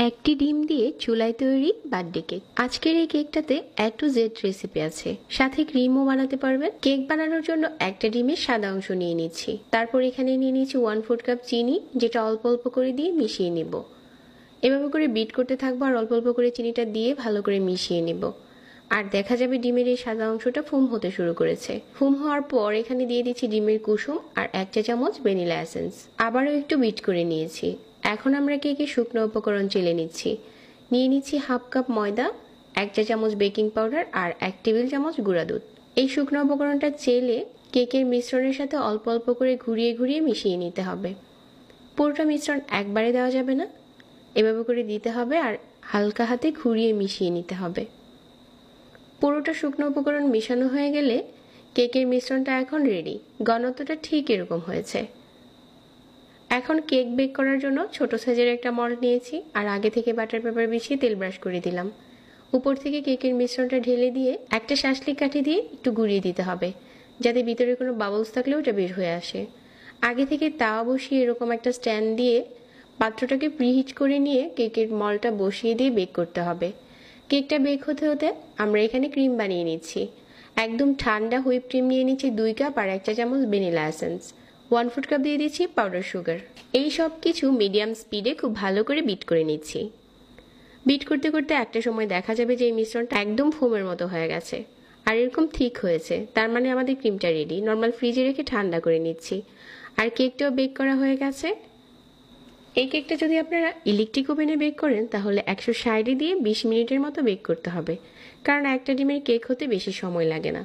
একটি ডিম দিয়ে চুলায় তৈরি বার্থডে কেক। আজকের এই কেকটাতে A to Z রেসিপি আছে, সাথে ক্রিমও বানাতে পারবেন। কেক বানানোর জন্য একটা ডিমের সাদা অংশ নিয়ে নিচ্ছি, তারপর এখানে নিয়ে নিচ্ছি 1/4 কাপ চিনি, যেটা অল্প অল্প করে দিয়ে মিশিয়ে নিব। এভাবে করে বিট করতে থাকবো আর অল্প অল্প করে চিনিটা দিয়ে ভালো করে মিশিয়ে নিব। আর দেখা যাবে ডিমের এই সাদা অংশটা ফুম হতে শুরু করেছে। ফুম হওয়ার পর এখানে দিয়ে দিচ্ছি ডিমের কুসুম আর 1 চা চামচ ভ্যানিলা এসেন্স। আবারও একটু বিট করে নিয়েছি। এখন আমরা কেকে শুকনো উপকরণ চেলে নিচ্ছি। নিয়ে নিচ্ছি 1/2 কাপ ময়দা, 1 চা চামচ বেকিং পাউডার আর 1 টেবিল চামচ গুঁড়া দুধ। এই শুকনো উপকরণটা চেলে কেকের মিশ্রণের সাথে অল্প অল্প করে ঘুরিয়ে ঘুরিয়ে মিশিয়ে নিতে হবে। পুরোটা মিশ্রণ একবারে দেওয়া যাবে না, এভাবে করে দিতে হবে আর হালকা হাতে ঘুরিয়ে মিশিয়ে নিতে হবে। পুরোটা শুকনো উপকরণ মিশানো হয়ে গেলে কেকের মিশ্রণটা এখন রেডি। ঘনত্বটা ঠিক এরকম হয়েছে। এখন কেক বেক করার জন্য ছোট সাইজের একটা মল্ড নিয়েছি আর আগে থেকে বাটার পেপার বিছিয়ে তেল ব্রাশ করে দিলাম। উপর থেকে কেকের মিশ্রণটা ঢেলে দিয়ে একটা শাঁসলিক কাঠি দিয়ে একটু ঘুরিয়ে দিতে হবে, যাতে ভিতরে কোনো বাবলস থাকলে ওটা বের হয়ে আসে। আগে থেকে তাওয়া বসিয়ে এরকম একটা স্ট্যান্ড দিয়ে পাত্রটাকে প্রিহিট করে নিয়ে কেকের মল্ডটা বসিয়ে দিয়ে বেক করতে হবে। কেকটা বেক হতে হতে আমরা এখানে ক্রিম বানিয়ে নিচ্ছি। একদম ঠান্ডা হুইপ ক্রিম নিয়ে নিচ্ছি 2 কাপ আর 1 চা চামচ ভ্যানিলা এসেন্স। 1/4 কাপ দিয়ে দিচ্ছি পাউডার সুগার। এই সব কিছু মিডিয়াম স্পিডে খুব ভালো করে বিট করে নিচ্ছি। বিট করতে করতে একটা সময় দেখা যাবে যে এই মিশ্রণটা একদম ফোমের মতো হয়ে গেছে আর এরকম ঠিক হয়েছে, তার মানে আমাদের ক্রিমটা রেডি। নর্মাল ফ্রিজে রেখে ঠান্ডা করে নিচ্ছি। আর কেকটাও বেক করা হয়ে গেছে। এই কেকটা যদি আপনারা ইলেকট্রিক ওভেনে বেক করেন তাহলে 160 দিয়ে 20 মিনিটের মতো বেক করতে হবে, কারণ একটা ডিমের কেক হতে বেশি সময় লাগে না।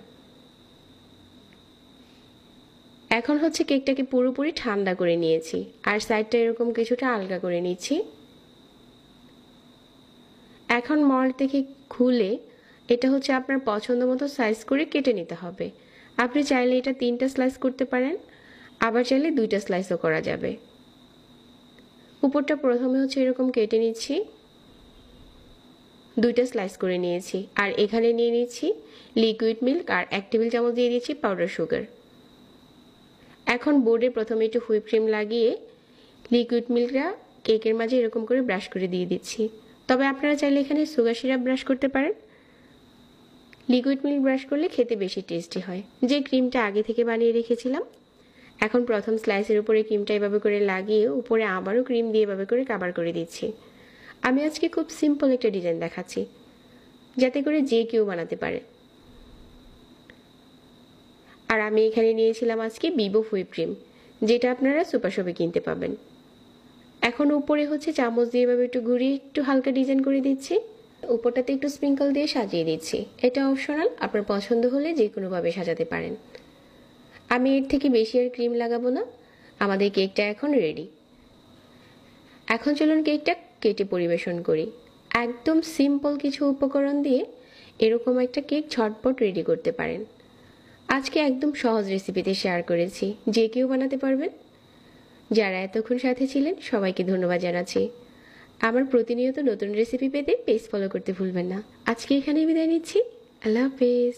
এখন হচ্ছে কেকটাকে পুরোপুরি ঠান্ডা করে নিয়েছি আর সাইডটা এরকম কিছুটা আলগা করে নিচ্ছি। এখন মল্ড থেকে খুলে এটা হচ্ছে আপনার পছন্দ মতো সাইজ করে কেটে নিতে হবে। আপনি চাইলে এটা 3টা স্লাইস করতে পারেন, আবার চাইলে 2টা স্লাইসও করা যাবে। উপরটা প্রথমে হচ্ছে এরকম কেটে নিচ্ছি, 2টা স্লাইস করে নিয়েছি। আর এখানে নিয়ে নিচ্ছি লিকুইড মিল্ক আর 1 টেবিল চামচ দিয়ে দিচ্ছি পাউডার সুগার। এখন বোর্ডে প্রথমে একটু হুইপ ক্রিম লাগিয়ে লিকুইড মিল্কটা কেকের মাঝে এরকম করে ব্রাশ করে দিয়ে দিচ্ছি। তবে আপনারা চাইলে এখানে সুগার সিরাপ ব্রাশ করতে পারেন। লিকুইড মিল্ক ব্রাশ করলে খেতে বেশি টেস্টি হয়। যে ক্রিমটা আগে থেকে বানিয়ে রেখেছিলাম, এখন প্রথম স্লাইসের উপরে ক্রিমটা এভাবে করে লাগিয়ে উপরে আবারও ক্রিম দিয়ে এভাবে করে কভার করে দিচ্ছি। আমি আজকে খুব সিম্পল একটা ডিজাইন দেখাচ্ছি, যাতে করে যে কেউ বানাতে পারে। আর আমি এখানে নিয়েছিলাম আজকে বিবো হুইপ ক্রিম, যেটা আপনারা সুপার শপে কিনতে পাবেন। এখন উপরে হচ্ছে চামচ দিয়ে এভাবে একটু ঘুরিয়ে একটু হালকা ডিজাইন করে দিচ্ছি। উপরটাতে একটু স্প্রিঙ্কল দিয়ে সাজিয়ে দিচ্ছি। এটা অপশনাল, আপনার পছন্দ হলে যে কোনোভাবে সাজাতে পারেন। আমি এর থেকে বেশি আর ক্রিম লাগাবো না। আমাদের কেকটা এখন রেডি। এখন চলুন কেকটা কেটে পরিবেশন করি। একদম সিম্পল কিছু উপকরণ দিয়ে এরকম একটা কেক ঝটপট রেডি করতে পারেন। আজকে একদম সহজ রেসিপিতে শেয়ার করেছি, যে কেউ বানাতে পারবেন। যারা এতক্ষণ সাথে ছিলেন সবাইকে ধন্যবাদ জানাচ্ছি। আমার প্রতিনিয়ত নতুন রেসিপি পেতে পেজ ফলো করতে ভুলবেন না। আজকে এখানেই বিদায় নিচ্ছি। আল্লাহ হাফেজ।